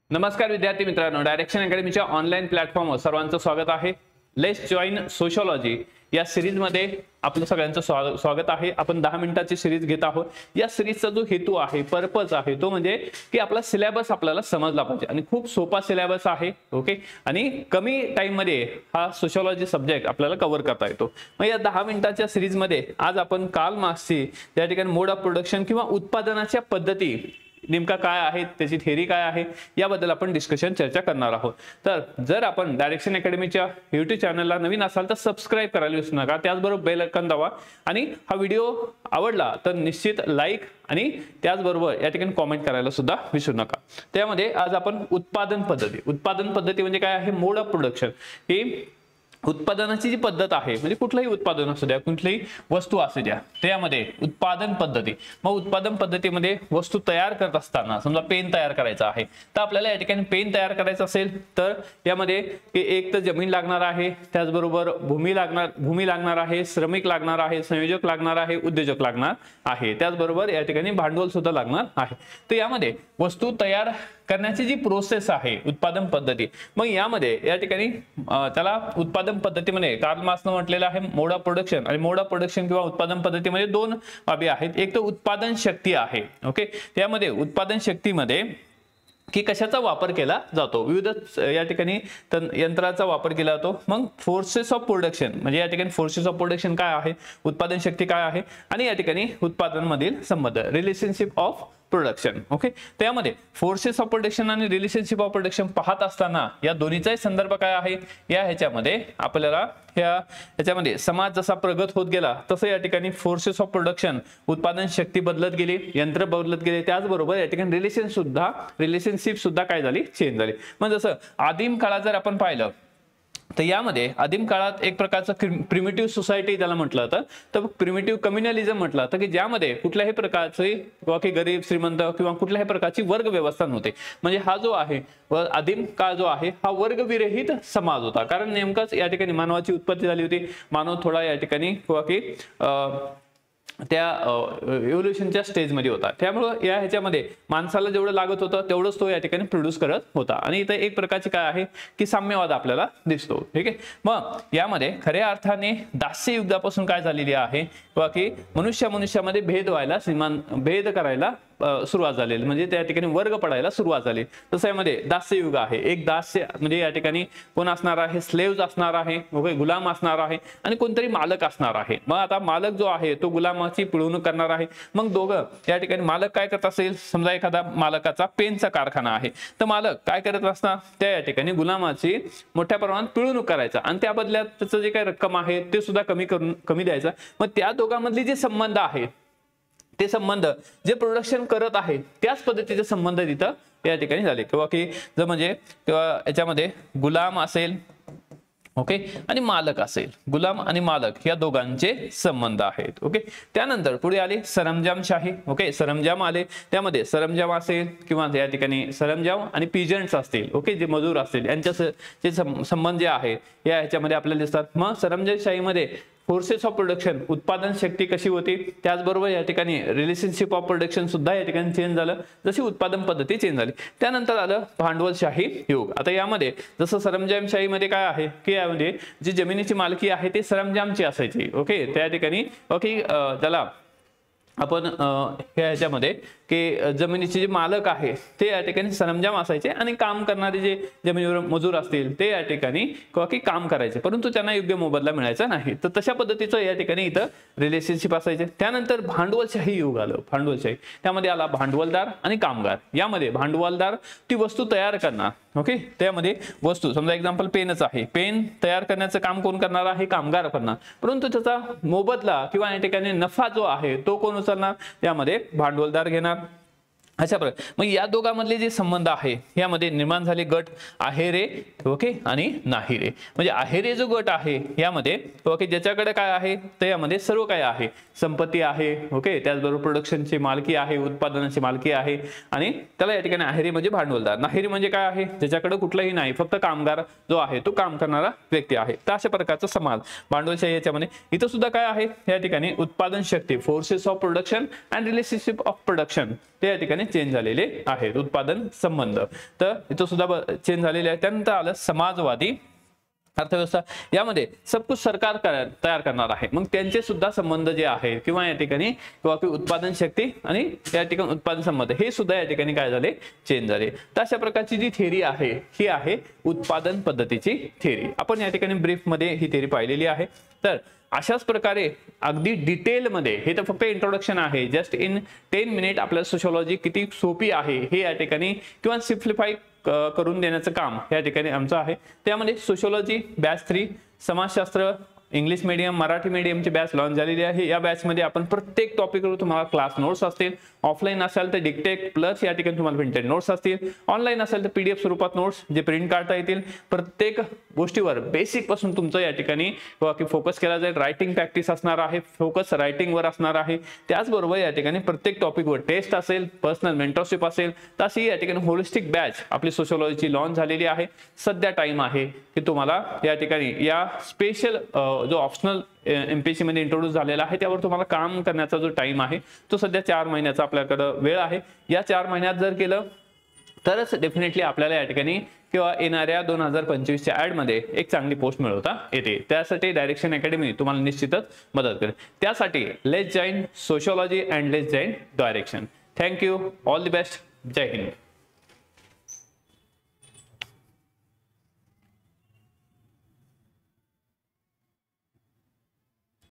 नमस्कार विद्यार्थी मित्रांनो, डायरेक्शन अकॅडमीच्या ऑनलाईन प्लॅटफॉर्मवर सर्वांचं स्वागत आहे। लेट्स जॉइन सोशियोलॉजी या सिरीज मध्ये आपलं सगळ्यांचं स्वागत आहे। आपण 10 मिनिटाची सिरीज घेत आहोत। या सिरीजचा जो हेतू आहे, पर्पज आहे, तो म्हणजे की आपला सिलेबस आपल्याला समजला पाहिजे आणि खूप सोपा सिलेबस आहे। ओके, आणि कमी टाइम मध्ये हा सोशियोलॉजी सब्जेक्ट आपल्याला कव्हर करता येतो। मग या 10 मिनिटाच्या सिरीज मध्ये आज आपण कार्ल मार्क्सची त्या ठिकाणी मोड ऑफ प्रोडक्शन किंवा उत्पादनाच्या पद्धती नेमका काय आहे, त्याची थेअरी काय आहे, याबद्दल आपण डिस्कशन चर्चा करणार आहोत। तर जर आपण डायरेक्शन अकॅडमीच्या YouTube चॅनलला नवीन असाल तर सबस्क्राइब करायला विसरू नका, त्याचबरोबर बेल आयकॉन दाबा आणि हा व्हिडिओ आवडला तर निश्चित लाईक आणि त्याचबरोबर या ठिकाणी कमेंट करायला सुद्धा विसरू नका। त्यामध्ये आज आपण उत्पादन पद्धती म्हणजे काय आहे, मोड ऑफ प्रोडक्शन। ही उत्पादनाची जी पद्धत आहे, म्हणजे कुठलंही उत्पादन असू द्या, कुठलीही वस्तू असू द्या, त्यामध्ये उत्पादन पद्धती। मग उत्पादन पद्धतीमध्ये वस्तू तयार करत असताना समजा पेन तयार करायचा आहे, तर आपल्याला या ठिकाणी पेन तयार करायचा असेल तर यामध्ये एक तर जमीन लागणार आहे, त्याचबरोबर भूमी लागणार आहे, श्रमिक लागणार आहे, संयोजक लागणार आहे, उद्योजक लागणार आहे, त्याचबरोबर या ठिकाणी भांडवल सुद्धा लागणार आहे। तर यामध्ये वस्तू तयार करण्याची जी प्रोसेस आहे उत्पादन पद्धती, मग यामध्ये या ठिकाणी त्याला उत्पादन पद्धतीमध्ये कार्ल मार्क्सने म्हटलेलं आहे मोड ऑफ प्रोडक्शन। आणि मोड ऑफ प्रोडक्शन किंवा उत्पादन पद्धतीमध्ये दोन बाबी आहेत, एक तर उत्पादन शक्ती आहे। ओके, त्यामध्ये उत्पादन शक्तीमध्ये की कशाचा वापर केला जातो, विविध या ठिकाणी यंत्राचा वापर केला जातो। मग फोर्सेस ऑफ प्रोडक्शन म्हणजे या ठिकाणी फोर्सेस ऑफ प्रोडक्शन काय आहे, उत्पादन शक्ती काय आहे, आणि या ठिकाणी उत्पादन मधील संबंध, रिलेशनशिप ऑफ प्रोडक्शन। ओके, त्यामध्ये फोर्सेस ऑफ प्रोडक्शन आणि रिलेशनशिप ऑफ प्रोडक्शन पाहत असताना या दोन्हीचाही संदर्भ काय आहे, या ह्याच्यामध्ये आपल्याला ह्याच्यामध्ये समाज जसा प्रगत होत गेला तसं या ठिकाणी फोर्सेस ऑफ प्रोडक्शन उत्पादन शक्ती बदलत गेली, यंत्र बदलत गेले, त्याचबरोबर या ठिकाणी रिलेशनशिप सुद्धा काय झाली, चेंज झाली। मग जसं आदिम काळात जर आपण पाहिलं तर यामध्ये आदिम काळात एक प्रकारचं प्रिमिटिव्ह सोसायटी ज्याला म्हटलं जातं, तर प्रिमिटिव्ह कम्युनलिझम म्हटलं जातं, की ज्यामध्ये कुठल्याही प्रकारचे किंवा की गरीब श्रीमंत किंवा कुठल्याही प्रकारची वर्ग व्यवस्था नव्हते। म्हणजे हा जो आहे आदिम काळ जो आहे हा वर्गविरहित समाज होता, कारण नेमकंच या ठिकाणी मानवाची उत्पत्ती झाली होती। मानव थोडा या ठिकाणी किंवा की त्या इव्होल्युशनच्या स्टेजमध्ये होता, त्यामुळे या ह्याच्यामध्ये माणसाला जेवढं लागत होतं तेवढंच तो या ठिकाणी प्रोड्यूस करत होता। आणि इथे एक प्रकारची काय आहे की साम्यवाद आपल्याला दिसतो। ठीक आहे, मग यामध्ये खऱ्या अर्थाने दास्य युगापासून काय झालेली आहे किंवा की मनुष्यामध्ये भेद करायला सुरुवात झालेली, म्हणजे त्या ठिकाणी वर्ग पडायला सुरुवात झाली। तसं यामध्ये दास्य युग आहे, एक दास्य म्हणजे या ठिकाणी कोण असणार आहे, स्लेव्ज असणार आहे, ओके, गुलाम असणार आहे, आणि कोणतरी मालक असणार आहे। मग आता मालक जो आहे तो गुलामाची पिळवणूक करणार आहे। मग दोघं या ठिकाणी मालक काय करत असेल, समजा एखादा मालकाचा पेनचा कारखाना आहे, तर मालक काय करत असणार, त्या या ठिकाणी गुलामाची मोठ्या प्रमाणात पिळवणूक करायचा आणि त्या बदल्यात त्याचं जे काही रक्कम आहे ते सुद्धा कमी द्यायचा। मग त्या दोघांमधले जे संबंध आहेत ते संबंध जे प्रोडक्शन करत आहे त्याच पद्धतीचे संबंध तिथं या ठिकाणी झाले, किंवा की जर म्हणजे याच्यामध्ये गुलाम असेल, ओके, आणि मालक असेल, गुलाम आणि मालक या दोघांचे संबंध आहेत। ओके, त्यानंतर पुढे आले सरंजामशाही। ओके, सरंजाम आले, त्यामध्ये सरंजाम असेल किंवा या ठिकाणी सरंजाम आणि पीजंट्स असतील, ओके, जे मजूर असतील यांचे संबंध जे आहे या ह्याच्यामध्ये आपल्याला दिसतात। मग सरंजामशाहीमध्ये फोर्सेस ऑफ प्रोडक्शन उत्पादन शक्ती कशी होती, त्याचबरोबर या ठिकाणी रिलेशनशिप ऑफ प्रोडक्शन सुद्धा या ठिकाणी चेंज झालं, जशी उत्पादन पद्धती चेंज झाली। त्यानंतर आलं भांडवलशाही युग। आता यामध्ये जसं सरंजामशाहीमध्ये काय आहे की यामध्ये जी जमिनीची मालकी आहे ते सरंजामची असायची। ओके, त्या ठिकाणी ओके त्याला आपण ह्याच्यामध्ये की जमिनीचे जे मालक आहे ते या ठिकाणी सरंजाम असायचे आणि काम करणारे जे जमिनीवर मजूर असतील ते या ठिकाणी किंवा की काम करायचे, परंतु त्यांना योग्य मोबदला मिळायचा नाही। तर तशा पद्धतीचं या ठिकाणी इथं रिलेशनशिप असायचे। त्यानंतर भांडवलशाही युग आलं, भांडवलशाही, त्यामध्ये आला भांडवलदार आणि कामगार। यामध्ये भांडवलदार ती वस्तू तयार करणार, ओके, त्यामध्ये वस्तू समजा एक्झाम्पल पेनच आहे, पेन तयार करण्याचं काम कोण करणार आहे, कामगार करणार, परंतु त्याचा मोबदला किंवा या ठिकाणी नफा जो आहे तो कोण उचलणार, यामध्ये भांडवलदार घेणार। अशा प्रकारे मग या दोघांमधले जे संबंध आहे यामध्ये निर्माण झाले गट आहे रे, ओके, आणि नाही रे. म्हणजे आहे रे जो गट आहे यामध्ये, ओके, ज्याच्याकडे काय आहे तर यामध्ये सर्व काय आहे, संपत्ती आहे, ओके, त्याचबरोबर प्रोडक्शनची मालकी आहे, उत्पादनाची मालकी आहे, आणि त्याला या ठिकाणी आहे रे म्हणजे भांडवलदार. नाही रे म्हणजे काय आहे, ज्याच्याकडे कुठलाही नाही, फक्त कामगार जो आहे तो काम करणारा व्यक्ती आहे. तर अशा प्रकारचा समाज भांडवलशाही याच्यामध्ये. इथं सुद्धा काय आहे या ठिकाणी उत्पादन शक्ती, forces of production and relationship of production, ते या ठिकाणी चेंज झालेले आहेत, उत्पादन संबंध. तर इथं सुद्धा चेंज झालेले आहे. त्यानंतर आलं समाजवादी अर्थव्यवस्था. यामध्ये सब कुछ सरकार तयार करणार आहे. मग त्यांचे सुद्धा संबंध जे आहेत किंवा या ठिकाणी उत्पादन शक्ती आणि या ठिकाणी उत्पादन संबंध हे सुद्धा या ठिकाणी काय झाले, चेंज झाले. तर अशा प्रकारची जी थेरी आहे ही आहे उत्पादन पद्धतीची थेरी. आपण या ठिकाणी ब्रीफ मध्ये ही थेरी पाहिलेली आहे. तर अशाच प्रकारे अगदी डिटेलमध्ये, हे तर फक्त इंट्रोडक्शन आहे, जस्ट इन 10 मिनिट आपल्याला सोशोलॉजी किती सोपी आहे हे या ठिकाणी किंवा सिम्प्लिफाय करून देण्याचं काम या ठिकाणी आमचं आहे. त्यामध्ये सोशोलॉजी बॅच 3, समाजशास्त्र इंग्लिश मीडियम मराठी मीडियमची बॅच लॉन्च झालेली आहे. या बॅच मध्ये आपण प्रत्येक टॉपिकवर तुम्हाला क्लास नोट्स असतील. ऑफलाईन असेल तर डिक्टेट प्लस या ठिकाणी तुम्हाला प्रिंटेड नोट्स असतील. ऑनलाईन असेल तर पीडीएफ स्वरूपात नोट्स जे प्रिंट काढता येतील. प्रत्येक गोष्टीवर बेसिक पासून तुमचं या ठिकाणी फोकस केला जाईल. रायटिंग प्रॅक्टिस असणार आहे, फोकस रायटिंग वर असणार आहे. त्याचबरोबर या ठिकाणी प्रत्येक टॉपिकवर टेस्ट असेल, पर्सनल मेंटरशिप असेल. तशी या ठिकाणी होलिस्टिक बॅच आपली सोशोलॉजीची लॉन्च झालेली आहे. सध्या टाइम आहे की तुम्हाला या ठिकाणी या स्पेशल जो ऑप्शनल एमपीएससी मध्ये इंट्रोड्यूस झालेला आहे त्यावर तुम्हाला काम करण्याचा जो टाइम आहे तो सध्या 4 महिन्याचा आपल्याकडे वेळ आहे. या 4 महिन्यात जर केलं तरच डेफिनेटली आपल्याला या ठिकाणी किंवा येणाऱ्या 2025च्या ऍड मध्ये एक चांगली पोस्ट मिळवता येते. त्यासाठी डायरेक्शन अकॅडमी तुम्हाला निश्चितच मदत करेल. त्यासाठी let's join sociology and let's join direction. Thank you, all the best, जय हिंद.